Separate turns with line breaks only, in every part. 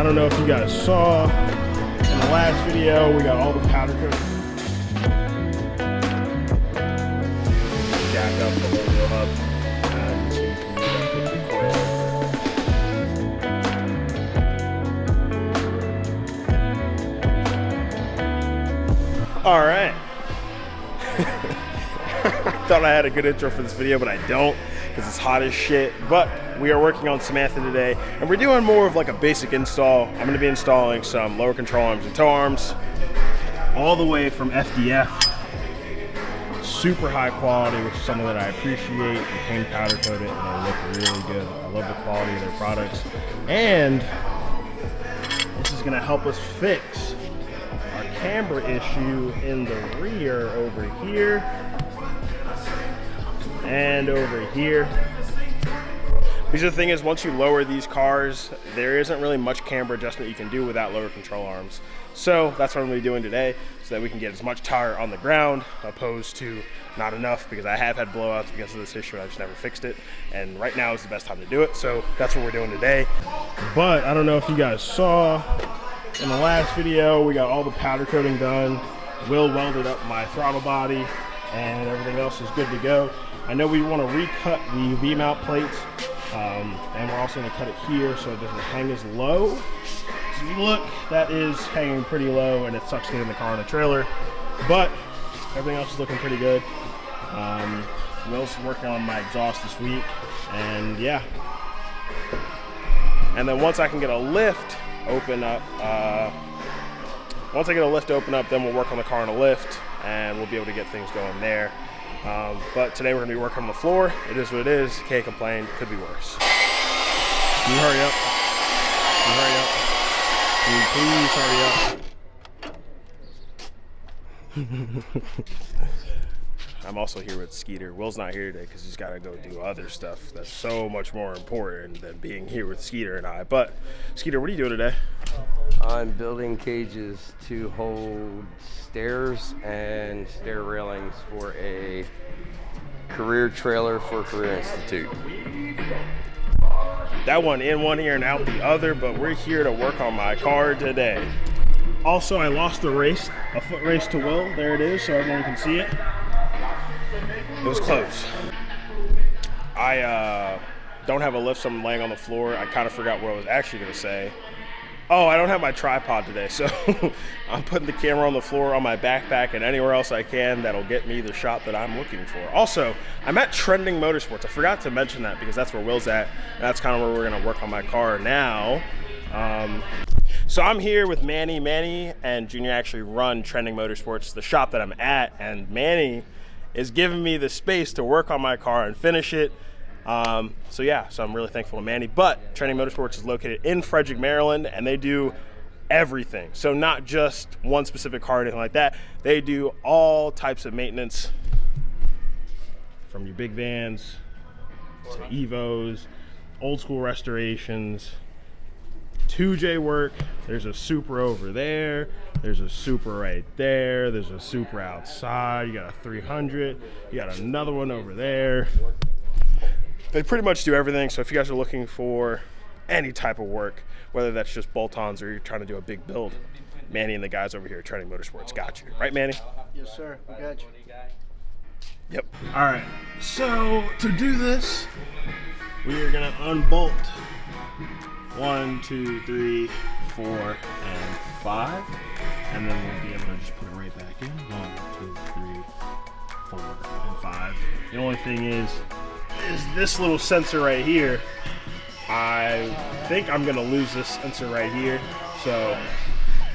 I don't know if you guys saw in the last video, we got all the powder coating. Jack up the logo hub and see if all right. I thought I had a good intro for this video, but I don't, because it's hot as shit. But we are working on Samantha today, and we're doing more of like a basic install. I'm going to be installing some lower control arms and toe arms, all the way from FDF. Super high quality, which is something that I appreciate. The paint powder coated, and they look really good. I love the quality of their products, and this is going to help us fix our camber issue in the rear over here and over here. Because the thing is, once you lower these cars, there isn't really much camber adjustment you can do without lower control arms. So that's what I'm going to be doing today, so that we can get as much tire on the ground, opposed to not enough, because I have had blowouts because of this issue and I just never fixed it. And right now is the best time to do it, so that's what we're doing today. But I don't know if you guys saw in the last video, we got all the powder coating done. Will welded up my throttle body, and everything else is good to go. I know we want to recut the V-mount plates, and we're also going to cut it here so it doesn't hang as low. So if you look, that is hanging pretty low, and it sucks getting the car in the trailer. But everything else is looking pretty good. Will's working on my exhaust this week, and yeah. And then once I can get a lift open up, then we'll work on the car on a lift, and we'll be able to get things going there. But today we're going to be working on the floor. It is what it is. Can't complain. Could be worse. Can you hurry up? Can you hurry up? Can you please hurry up? I'm also here with Skeeter. Will's not here today because he's got to go do other stuff that's so much more important than being here with Skeeter and I. But Skeeter, what are you doing today?
I'm building cages to hold stairs and stair railings for a career trailer for Career Institute.
That one in one ear and out the other, but we're here to work on my car today. Also, I lost the race, a foot race to Will. There it is, so everyone can see it. It was close. I don't have a lift, so I'm laying on the floor. I kind of forgot what I was actually going to say. Oh, I don't have my tripod today, so I'm putting the camera on the floor, on my backpack, and anywhere else I can that'll get me the shot that I'm looking for. Also, I'm at Trending Motorsports. I forgot to mention that because that's where Will's at, and that's kind of where we're going to work on my car now. So I'm here with Manny. Manny and Junior actually run Trending Motorsports, the shop that I'm at, and Manny is giving me the space to work on my car and finish it. So I'm really thankful to Manny. But Trending Motorsports is located in Frederick, Maryland, and they do everything. So not just one specific car or anything like that. They do all types of maintenance, from your big vans to Evos, old school restorations, 2J work. There's a Supra over there. There's a Supra right there. There's a Supra outside. You got a 300. You got another one over there. They pretty much do everything. So if you guys are looking for any type of work, whether that's just bolt-ons or you're trying to do a big build, Manny and the guys over here at Trending Motorsports got you. Right, Manny?
Yes, sir. We got you.
Yep. All right. So to do this, we are going to unbolt 1, 2, 3, 4, and 5. And then we'll be able to just put it right back in. 1, 2, 3, 4, and 5. The only thing is this little sensor right here. I think I'm gonna lose this sensor right here. So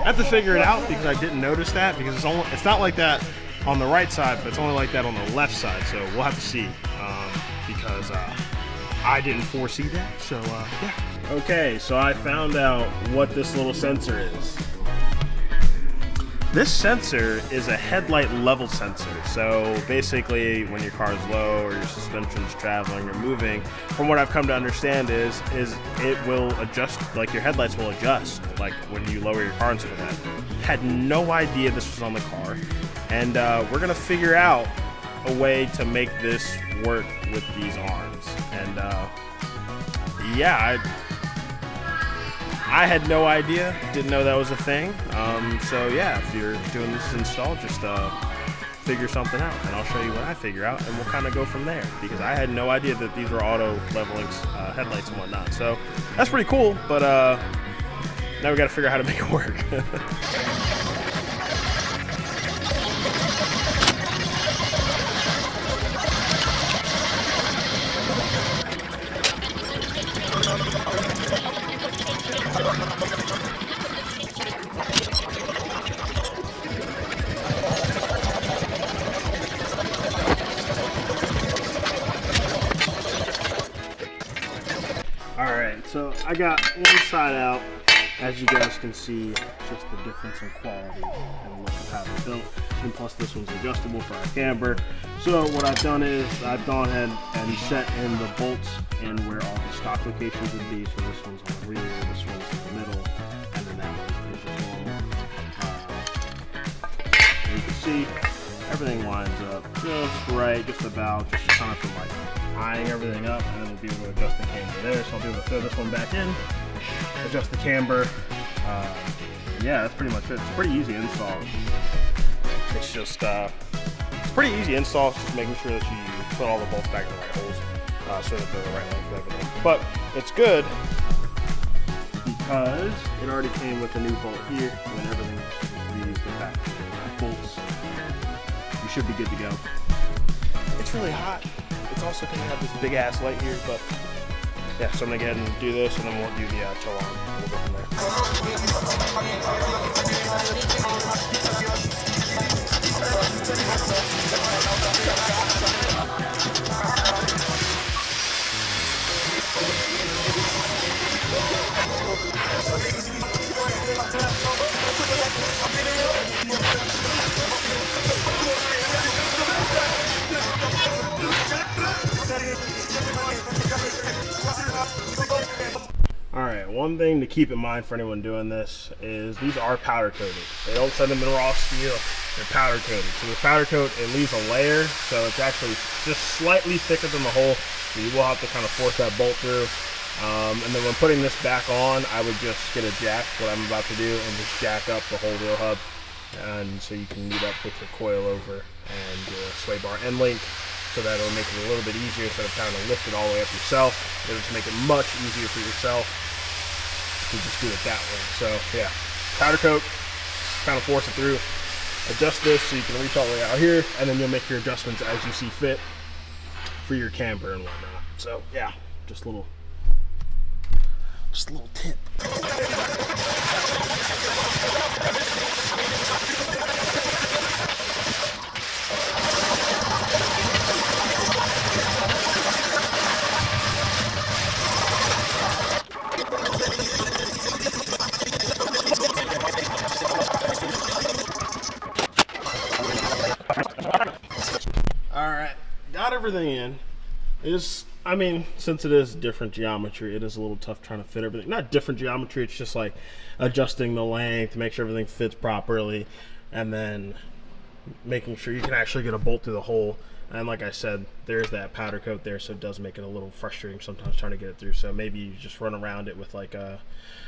I have to figure it out because I didn't notice that, because it's not like that on the right side, but it's only like that on the left side. So we'll have to see because I didn't foresee that. So yeah. Okay, so I found out what this little sensor is. This sensor is a headlight level sensor. So basically when your car is low or your suspension's traveling or moving, from what I've come to understand is it will adjust, like your headlights will adjust, like when you lower your car and stuff like that. Had no idea this was on the car. And we're gonna figure out a way to make this work with these arms. And yeah, I had no idea, didn't know that was a thing. So yeah, if you're doing this install, just figure something out, and I'll show you what I figure out, and we'll kind of go from there, because I had no idea that these were auto leveling headlights and whatnot. So that's pretty cool, but now we got to figure out how to make it work. Alright, so I got one side out. As you guys can see, just the difference in quality and look of how they're built. And plus this one's adjustable for our camber. So what I've done is I've gone ahead and set in the bolts and where all the stock locations would be. So this one's on the rear, this one's in the middle, and then that one is just normal. You can see everything lines up just right, just about, just kind of from like eyeing everything up, and then we'll be able to adjust the camber there. So I'll be able to throw this one back in, adjust the camber. Yeah, that's pretty much it. It's pretty easy install. It's just it's pretty easy install. It's just making sure that you put all the bolts back in the right holes so that they're the right length and everything. But it's good because it already came with a new bolt here, and then everything is the back bolts. You should be good to go. It's really hot. It's also going to have this big ass light here, but yeah, so I'm going to go ahead and do this, and then we'll do the tow arm, and we'll go from there. Alright, one thing to keep in mind for anyone doing this is these are powder coated. They don't send them in raw steel, they're powder coated. So the powder coat, it leaves a layer, so it's actually just slightly thicker than the hole. So you will have to kind of force that bolt through. And then when putting this back on, I would just get a jack, what I'm about to do, and just jack up the whole wheel hub. And so you can meet up with your coilover and your sway bar end link, so that it'll make it a little bit easier instead of trying to lift it all the way up yourself. It'll just make it much easier for yourself to just do it that way. So yeah, powder coat, kind of force it through, adjust this so you can reach all the way out here, and then you'll make your adjustments as you see fit for your camber and whatnot. So yeah, just a little tip. Alright, got everything in. I mean, since it is different geometry, it is a little tough trying to fit everything. Not different geometry, it's just like adjusting the length to make sure everything fits properly, and then making sure you can actually get a bolt through the hole. And like I said, there's that powder coat there, so it does make it a little frustrating sometimes trying to get it through. So maybe you just run around it with like a,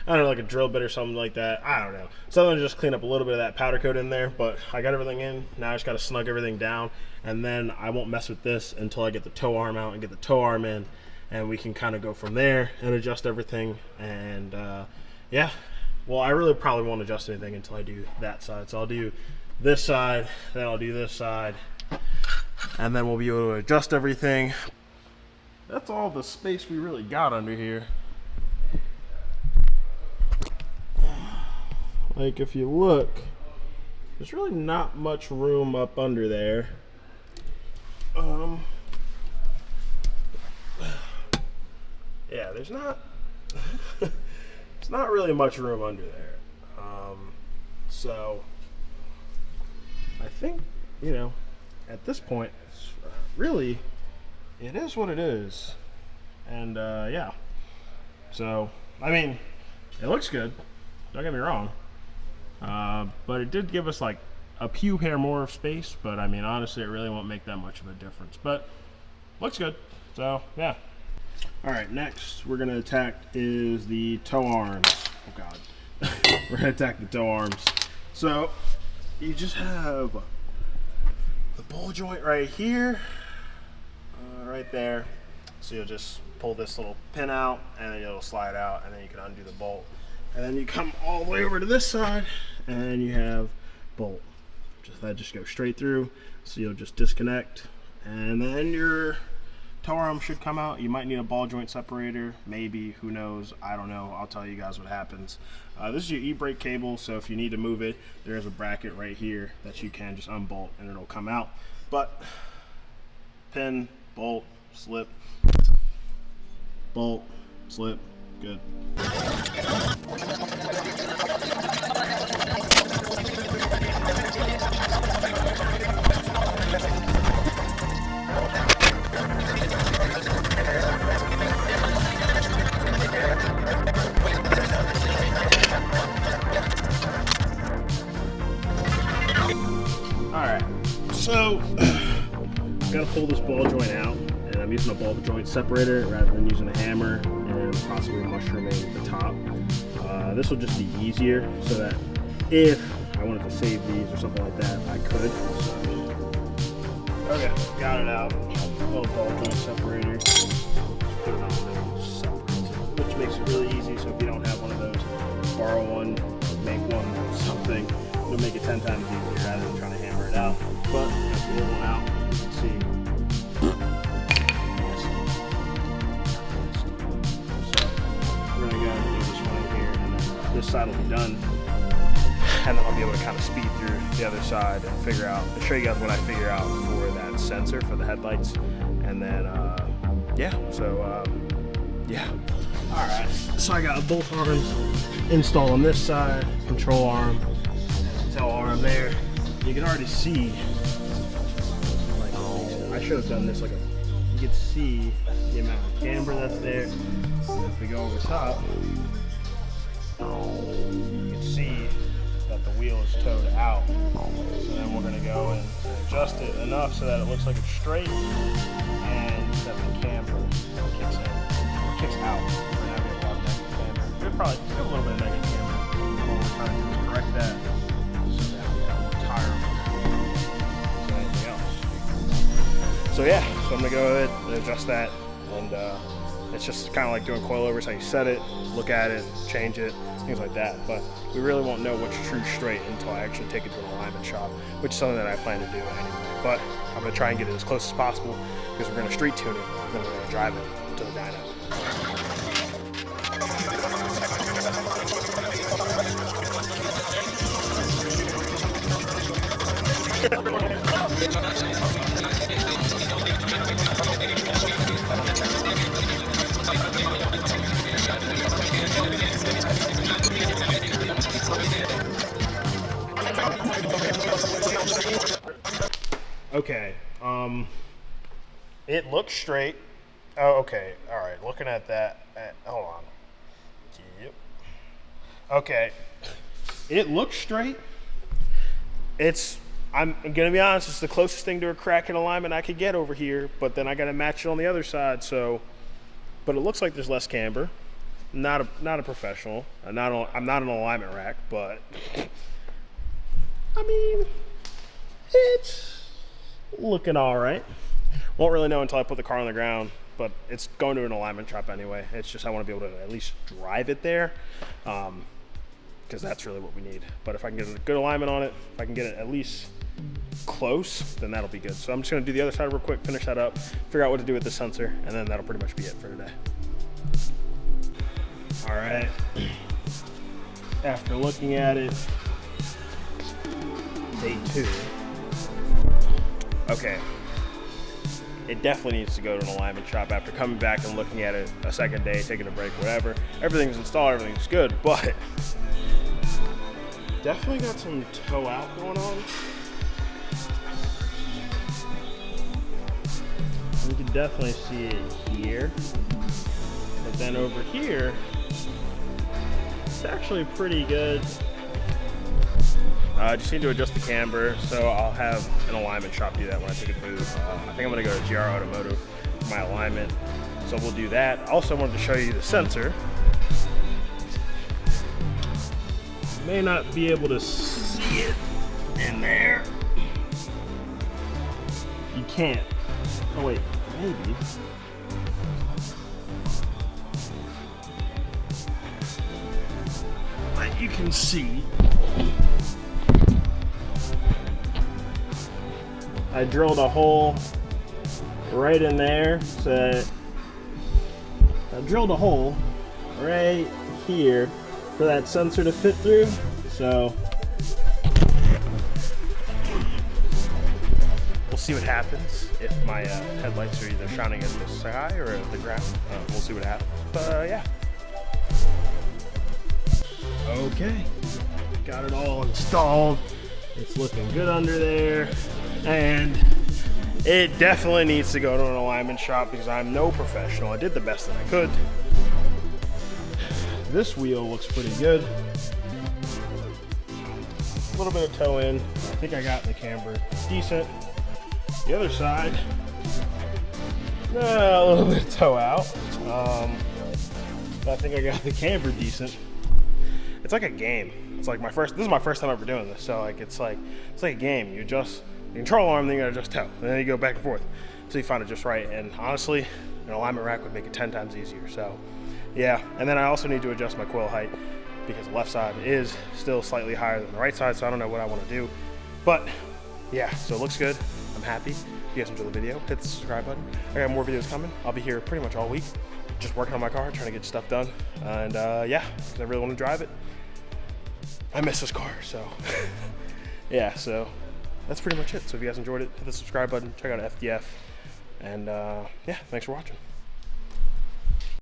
I don't know, like a drill bit or something like that. I don't know. Something to just clean up a little bit of that powder coat in there. But I got everything in. Now I just got to snug everything down. And then I won't mess with this until I get the tow arm out and get the tow arm in. And we can kind of go from there and adjust everything. And yeah, well, I really probably won't adjust anything until I do that side. So I'll do this side, then I'll do this side, and then we'll be able to adjust everything. That's all the space we really got under here. Like if you look, there's really not much room up under there. Yeah, there's not it's not really much room under there. So I think, you know, at this point, it's really, it is what it is. And yeah, so I mean, it looks good, don't get me wrong, but it did give us like a few hair more of space, but I mean, honestly, it really won't make that much of a difference, but looks good. So yeah. All right, next we're gonna attack is the tow arms. Oh God. We're gonna attack the toe arms. So you just have the ball joint right here, right there. So you'll just pull this little pin out and then it'll slide out and then you can undo the bolt. And then you come all the way over to this side and you have bolt. That just goes straight through. So you'll just disconnect and then your toe arm should come out. You might need a ball joint separator, maybe, who knows, I don't know. I'll tell you guys what happens. This is your e-brake cable, so if you need to move it, there's a bracket right here that you can just unbolt and it'll come out. But pin, bolt, slip, bolt, slip, good. Alright, so I'm gonna pull this ball joint out, and I'm using a ball joint separator rather than using a hammer and possibly mushrooming the top. This will just be easier so that if I wanted to save these or something like that, I could. So, okay, got it out. Little ball joint separator. Put it on there, separate it, which makes it really easy. So if you don't have one of those, borrow one, make one, something. It'll make it 10 times easier rather than trying to hammer it out. But if you pull one out, you can see. So we're gonna go and do this one here, and then this side will be done. And then I'll be able to kind of speed through the other side and figure out, I'll show you guys what I figure out for that sensor for the headlights. And then, yeah, so, yeah. All right, so I got both arms installed on this side, control arm, tail arm there. You can already see, like, I should have done this like you can see the amount of camber that's there. And if we go over top, you can see that the wheel is towed out. So then we're gonna go and adjust it enough so that it looks like it's straight and that the camber kicks out. We're gonna have a lot of negative camber. We'll probably get a little bit of negative camber. What we're trying to do is correct that so that we have more tire than anything else. So yeah, so I'm gonna go ahead and adjust that, and it's just kind of like doing coilovers, how you set it, look at it, change it, things like that. But we really won't know what's true straight until I actually take it to an alignment shop, which is something that I plan to do anyway. But I'm gonna try and get it as close as possible because we're gonna street tune it. We're gonna drive it to the dyno. Okay, it looks straight. Oh, okay, all right, looking at that, hold on. Yep. Okay, it looks straight. I'm gonna be honest, it's the closest thing to a crack in alignment I could get over here, but then I gotta match it on the other side, so, but it looks like there's less camber. Not a professional. I'm not an alignment rack, but I mean, it's looking all right. Won't really know until I put the car on the ground, but it's going to an alignment shop anyway. It's just I want to be able to at least drive it there, because that's really what we need. But if I can get a good alignment on it, if I can get it at least close, then that'll be good. So I'm just going to do the other side real quick, finish that up, figure out what to do with the sensor, and then that'll pretty much be it for today. All right, after looking at it, day 2. Okay, it definitely needs to go to an alignment shop after coming back and looking at it a second day, taking a break, whatever. Everything's installed, everything's good, but definitely got some toe out going on. You can definitely see it here, but then over here, it's actually pretty good. I just need to adjust the camber, so I'll have an alignment shop do that when I take it to move. I think I'm gonna go to GR Automotive for my alignment, so we'll do that. Also, I wanted to show you the sensor. may not be able to see it in there. You can't. Oh wait, maybe. But you can see I drilled a hole right in there, so I drilled a hole right here for that sensor to fit through. So we'll see what happens if my headlights are either shining at the sky or at the ground. We'll see what happens. But yeah. Okay, got it all installed. It's looking good under there, and it definitely needs to go to an alignment shop because I'm no professional. I did the best that I could. This wheel looks pretty good. A little bit of toe in. I think I got the camber decent. The other side, a little bit of toe out. I think I got the camber decent. It's like a game. It's like this is my first time ever doing this. So like it's like a game. You adjust the control arm, then you gotta adjust toe, and then you go back and forth until you find it just right. And honestly, an alignment rack would make it 10 times easier. So yeah, and then I also need to adjust my coil height because the left side is still slightly higher than the right side, so I don't know what I want to do. But yeah, so it looks good. I'm happy. If you guys enjoyed the video, hit the subscribe button. I got more videos coming. I'll be here pretty much all week, just working on my car, trying to get stuff done. And yeah, because I really want to drive it. I miss this car, so yeah, so that's pretty much it. So if you guys enjoyed it, hit the subscribe button, check out FDF, and yeah, thanks for watching.